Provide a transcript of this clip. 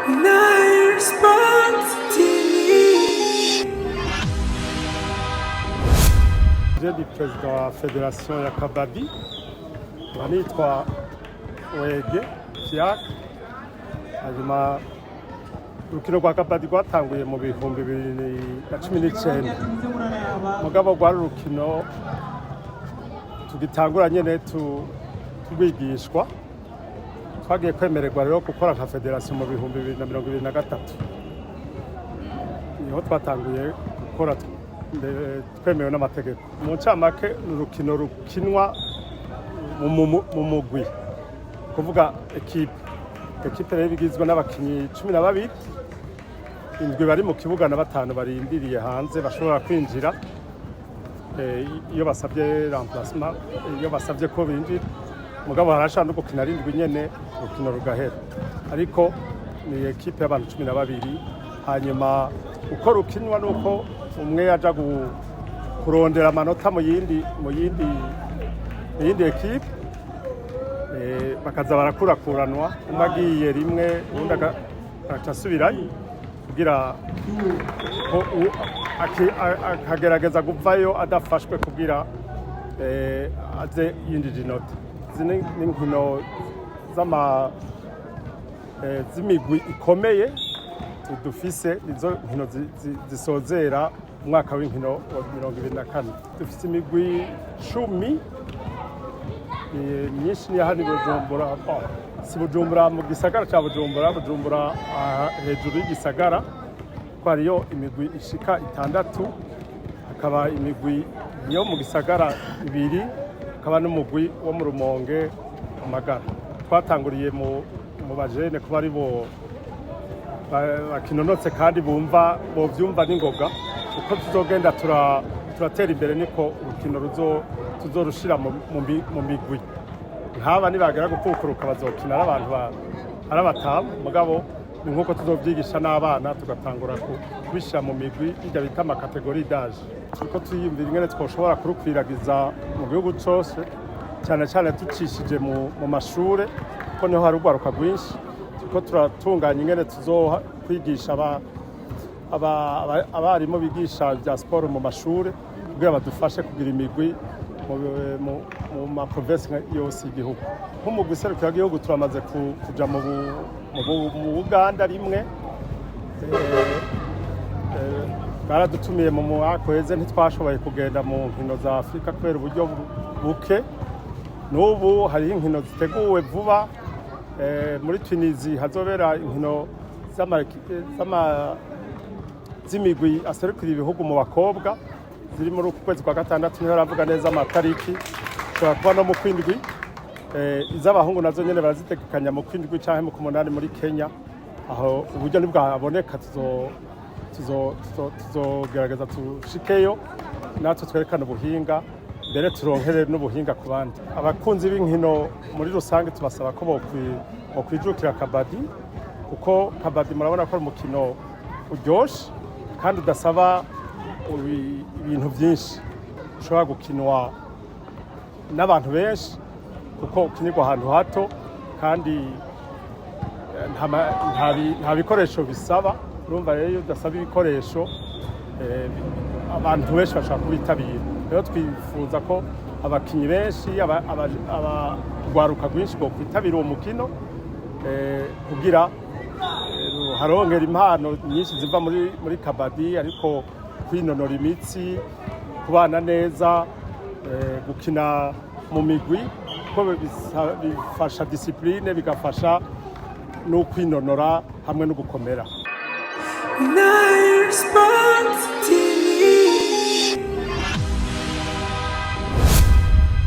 Nair Sports TV. Je suis président de la fédération ya Kabaddi, nitwa Wege Fiak. Hanyuma urukino rwa Kabaddi rwatanguye mu bihumbi 2019. Mugabo rwari urukino tugitangura nyene tubigishwa. Twagiye kwemererwa rero gukora nka federation mu bihumbi 2023. Niho twatanguye gukora twemewe n'amategeko. Mu ncamake urukino rukinwa mu mugwi, kuvuga ekipe rero igizwe n'abakinyi 12, indwi bari mu kibuga na 5 barindiriye hanze bashobora kwinjira iyo basabye remplacement, iyo basabye ko binjira. Mugabo harashaka no gukina rindwi nyene urukino rugahera, ariko ni ekipe y'abantu 12. Hanyuma uko rukinwa nuko umwe yaja kurondera amanota mu yindi ekipe, bakaza barakurakuranwa, umwe agiye rimwe undi akasubirayo kugira akagerageza kuvayo adafashwe kugira aze yinjije inota. Zini nkino z'imigwi ikomeye dufise, izo nkino zisozera umwaka w'inkino wa 2024. Dufise imigwi 10, myinshi ni hano Bujumbura, si Bujumbura mu gisagara ca Bujumbura hejuru y'igisagara, ko hariyo imigwi ishika 6, hakaba imigwi yo mu gisagara 2, hakaba n'umugwi wo mu Rumonge Amagara. Twatanguriye mu bajene kuba ari bo bakinonotse kandi bovyumva n'ingoga. Uko tuzogenda turatera imbere niko urukino tuzorushira mu migwi. Nk'aba nibagera gukukuruka bazokina n'abantu ari batanu, mugabo ni nkuko tuzovyigisha n'abana tugatangura kubishira mu migwi ijya bita amakategori d'âge. Uko tuyimvira ingene twoshobora kurukwiragiza mu gihugu cose, cyane cyane tucishije mu mashure, ko niho hari urwaruka rwinshi. Tuko turatunganya ingene kwigisha abarimu bigisha bya sport mu mashure kugira badufashe kugira imigwi mu maprovinsi yose y'igihugu. Nk'umugwi serukira igihugu turamaze kuja mu Uganda rimwe, baradutumiye mu mwaka weze ntitwashoboye kugenda mu nkino za Afrika kubera uburyo buke. N'ubu hari inkino ziteguwe vuba muri Tunisie, hazobera inkino z'imigwi aserukira ibihugu mu bakobwa ziri muri ukwezi kwa 6. Niho ravuga neza amatariki, ushobora kuba no mu kwindwi. Iz'abahungu nazo nyene barazitegekanya mu kwindwi canke mu 8 muri Kenya. Aho uburyo nibwaboneka tuzogerageza tushikeyo, natwe twerekana ubuhinga, mbere turonkere n'ubuhinga ku bandi. Abakunzi b'inkino muri rusange tubasaba ko bokwijukira Kabaddi, kuko Kabaddi murabona ko ari umukino uryoshe kandi udasaba ibintu byinshi. Ushobora gukinwa n'abantu benshi kuko ukinirwa ahantu hato kandi nta bikoresho bisaba. Urumva rero iyo udasaba ibikoresho abantu benshi bashaka kubitabira. Rero twifuza ko abakinyi benshi abagwaruka rwinshi bwo kwitabira uwo mukino kugira harongera impano nyinshi ziva muri Kabaddi, ariko kwinonora imitsi, kubana neza, gukina mu migwi, ko bifasha discipline, bigafasha no kwinonora hamwe no gukomera. Nair Sports TV.